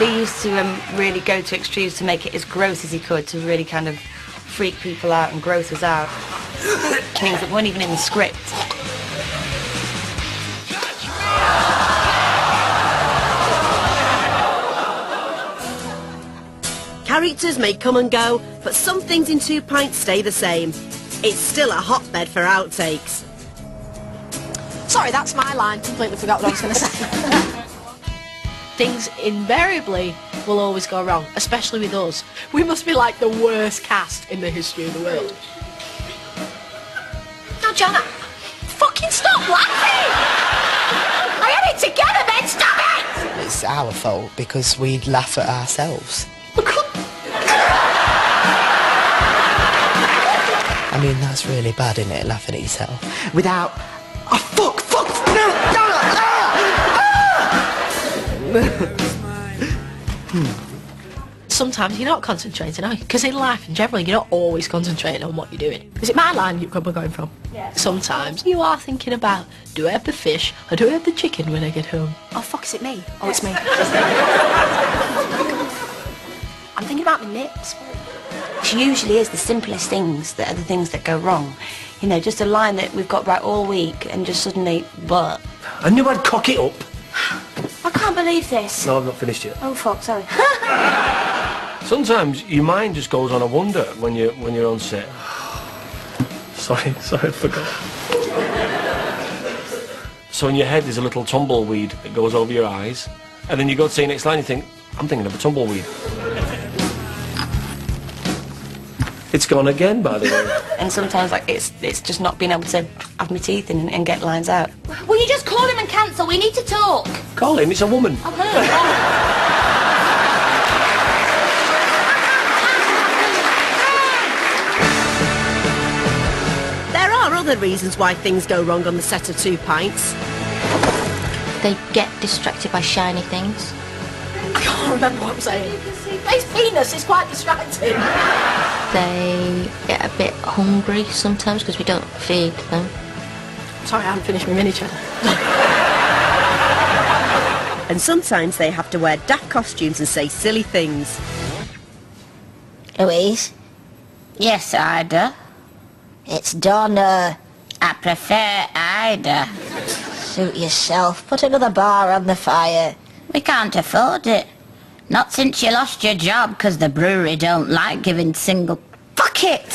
Lee used to really go to extremes to make it as gross as he could, to really kind of freak people out and gross us out. Things that weren't even in the script. Characters may come and go, but some things in 2 Pints stay the same. It's still a hotbed for outtakes. Sorry, that's my line. Completely forgot what I was going to say. Things invariably will always go wrong, especially with us. We must be like the worst cast in the history of the world. Now, Jana, fucking stop laughing! I had it together then, stop it! It's our fault because we laugh at ourselves. I mean, that's really bad, isn't it, laughing at yourself? Without... Oh, fuck! Sometimes you're not concentrating, are you? Because in life, in general, you're not always concentrating on what you're doing. Is it my line you're going from? Yeah. Sometimes you are thinking about, do I have the fish or do I have the chicken when I get home? Oh, fuck, is it me? Oh, it's me. I'm thinking about my nips. It usually is the simplest things that are the things that go wrong. You know, just a line that we've got right all week and just suddenly, but... I knew I'd cock it up. I can't believe this. No, I've not finished yet. Oh, fuck, sorry. Sometimes your mind just goes on a wonder when you're on set. Sorry, I forgot. So in your head there's a little tumbleweed that goes over your eyes, and then you go to say next line, you think, I'm thinking of a tumbleweed. It's gone again, by the way. And sometimes, like, it's just not being able to have my teeth in and get lines out. Will you just call him and cancel? We need to talk. Call him, it's a woman. I've heard. Other reasons why things go wrong on the set of 2 Pints. They get distracted by shiny things. I can't remember what I'm saying. His penis is quite distracting. They get a bit hungry sometimes because we don't feed them. Sorry, I haven't finished my mini cheddar. And sometimes they have to wear daft costumes and say silly things. Louise? Yes, Ida? It's Donna. I prefer Ida. Suit yourself. Put another bar on the fire. We can't afford it. Not since you lost your job, because the brewery don't like giving single... Fuck it!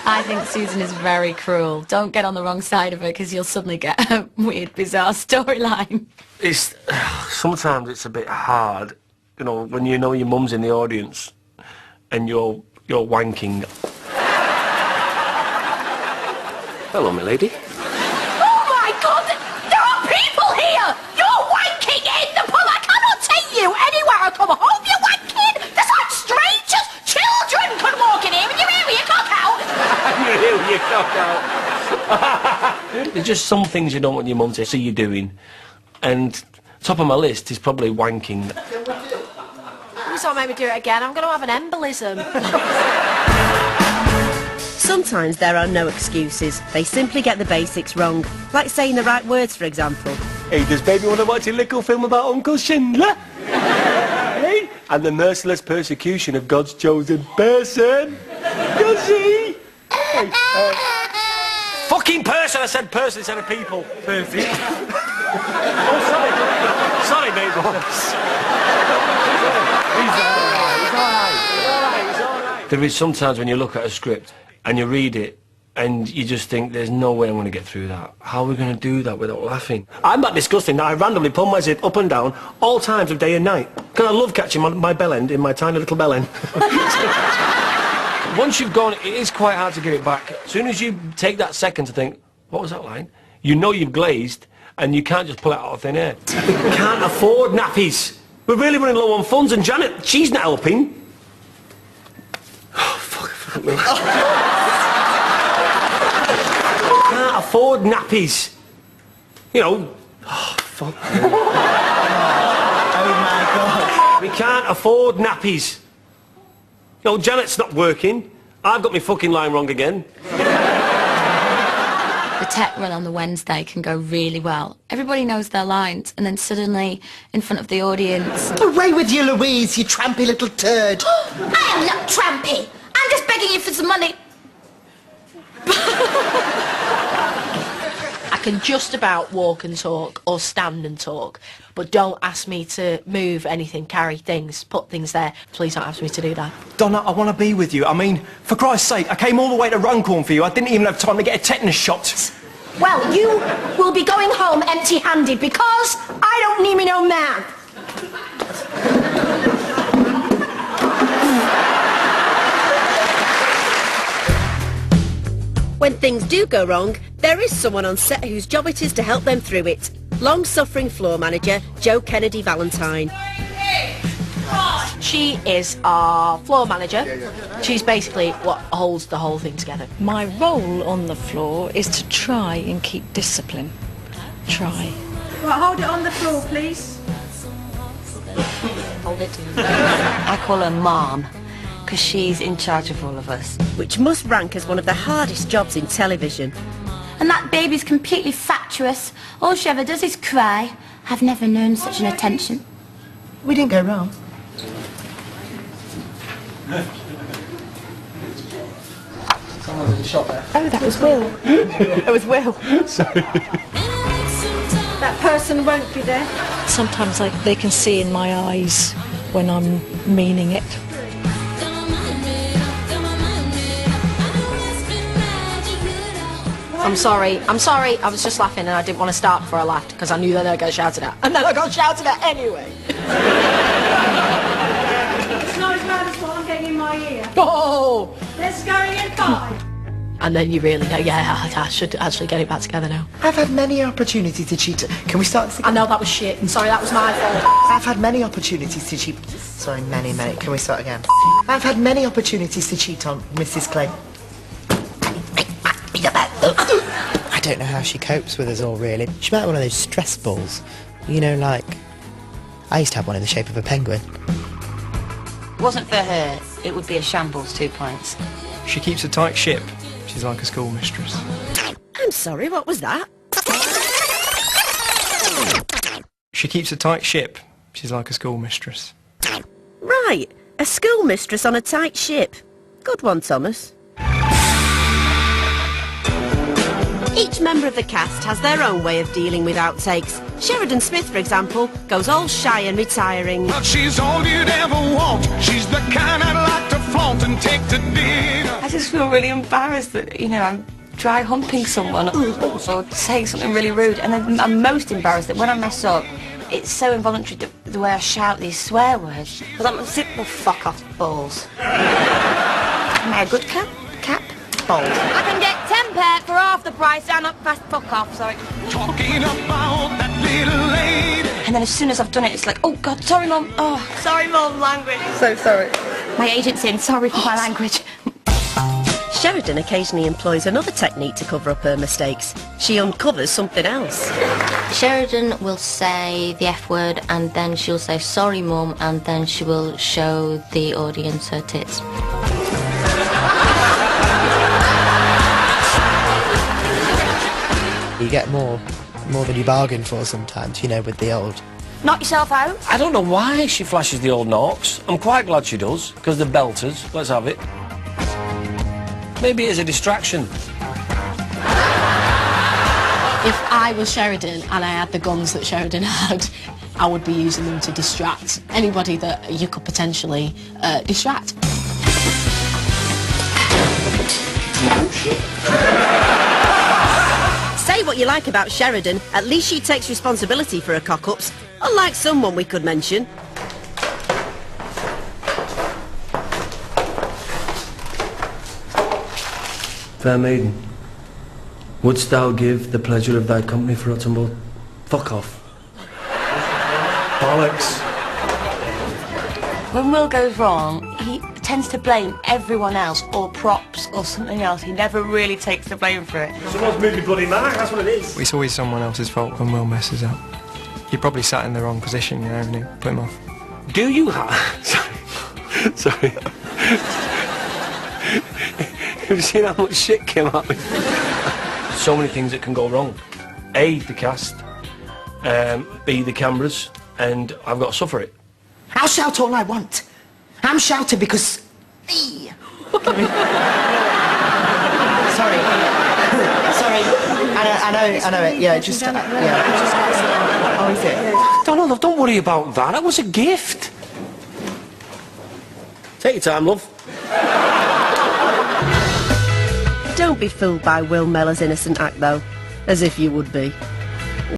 I think Susan is very cruel. Don't get on the wrong side of her, because you'll suddenly get a weird, bizarre storyline. Sometimes it's a bit hard, you know, when you know your mum's in the audience and you're wanking. Hello, my lady. Oh my God! There are people here! You're wanking in the pub! I cannot take you anywhere I come home! You're wanking! There's like strangers! Children could walk in here and you're here with your cock out! You're here with your cock out. There's just some things you don't want your mum to see you doing. And top of my list is probably wanking. You saw maybe do it again. I'm going to have an embolism. Sometimes there are no excuses. They simply get the basics wrong. Like saying the right words, for example. Hey, does baby want to watch a little film about Uncle Schindler? Hey? And the merciless persecution of God's chosen person. Does he? Hey, fucking person! I said person instead of people. Perfect. Oh, sorry. Sorry, mate, boss. He's all right. There is sometimes when you look at a script and you read it and you just think, there's no way I'm going to get through that. How are we going to do that without laughing? I'm that disgusting that I randomly pull my zip up and down all times of day and night. Because I love catching my bell end in my tiny little bell end. Once you've gone, it is quite hard to get it back. As soon as you take that second to think, what was that line? You know you've glazed and you can't just pull it out of thin air. We can't afford nappies. We're really running low on funds, and Janet, she's not helping. Oh, fuck, I forgot me. We can't afford nappies. You know, oh, fuck. Oh, my God. We can't afford nappies. You know, Janet's not working. I've got my fucking line wrong again. The tech run on the Wednesday can go really well. Everybody knows their lines, and then suddenly, in front of the audience... Away with you, Louise, you trampy little turd. I am not trampy. I'm just begging you for some money. I can just about walk and talk or stand and talk, but don't ask me to move anything, carry things, put things there. Please don't ask me to do that. Donna, I want to be with you. I mean, for Christ's sake, I came all the way to Runcorn for you. I didn't even have time to get a tetanus shot. Well, you will be going home empty-handed because I don't need me no man. When things do go wrong, there is someone on set whose job it is to help them through it. Long-suffering floor manager, Jo Kennedy Valentine. She is our floor manager. She's basically what holds the whole thing together. My role on the floor is to try and keep discipline. Try. Right, hold it on the floor, please. Hold it. I call her Mom, because she's in charge of all of us. Which must rank as one of the hardest jobs in television. And that baby's completely fatuous. All she ever does is cry. I've never known such an attention. We didn't go wrong. Someone's in the shop there. Oh, that was Will. That was Will. Sorry. That person won't be there. Sometimes they can see in my eyes when I'm meaning it. I'm sorry, I was just laughing and I didn't want to start before I laughed because I knew that I'd get shouted at. And then I got shouted at anyway. It's not as bad as what I'm getting in my ear. Oh! Let's go in 5. And then you really go, yeah, I should actually get it back together now. I've had many opportunities to cheat. Can we start this again? I know that was shit. I'm sorry, that was my fault. I've had many opportunities to cheat. Sorry, many. Can we start again? I've had many opportunities to cheat on Mrs. Clay. I don't know how she copes with us all, really. She might have one of those stress balls. You know, like... I used to have one in the shape of a penguin. If it wasn't for her, it would be a shambles, 2 points. She keeps a tight ship. She's like a schoolmistress. I'm sorry, what was that? She keeps a tight ship. She's like a schoolmistress. Right, a schoolmistress on a tight ship. Good one, Thomas. Each member of the cast has their own way of dealing with outtakes. Sheridan Smith, for example, goes all shy and retiring. But she's all you'd ever want. She's the kind I'd like to flaunt and take to dinner. I just feel really embarrassed that, you know, I'm dry humping someone or saying something really rude. And then I'm most embarrassed that when I mess up, it's so involuntary the way I shout these swear words. Because I'm the fuck off balls. Am I a good cap? Balls. I can get 10 pair for half the price and up fast fuck off, sorry. Talking about that little lady. And then as soon as I've done it, it's like, oh God, sorry Mum. Oh, sorry Mum, language. So sorry. My agent's in, sorry for my language. Sheridan occasionally employs another technique to cover up her mistakes. She uncovers something else. Sheridan will say the F word and then she'll say sorry Mum and then she will show the audience her tits. You get more than you bargain for sometimes, you know, with the old. Knock yourself out. I don't know why she flashes the old knocks. I'm quite glad she does, because they're belters. Let's have it. Maybe it's a distraction. If I was Sheridan and I had the guns that Sheridan had, I would be using them to distract anybody that you could potentially distract. Say what you like about Sheridan, at least she takes responsibility for her cock-ups, unlike someone we could mention. Fair maiden, wouldst thou give the pleasure of thy company for Uttenborough? Fuck off. Bollocks. When Will goes wrong, he tends to blame everyone else or props or something else. He never really takes the blame for it. Someone's moved your bloody mark, that's what it is. It's always someone else's fault when Will messes up. You probably sat in the wrong position, you know, and you put him off. Do you have... Sorry. Have you seen how much shit came out? so many things that can go wrong. A, the cast, B, the cameras, and I've got to suffer it. I'll shout all I want. I'm shouting because... Sorry. Sorry. I know it. Yeah, just... yeah. Oh, is it? Donald, love, don't worry about that. That was a gift. Take your time, love. Don't be fooled by Will Mellor's innocent act, though. As if you would be.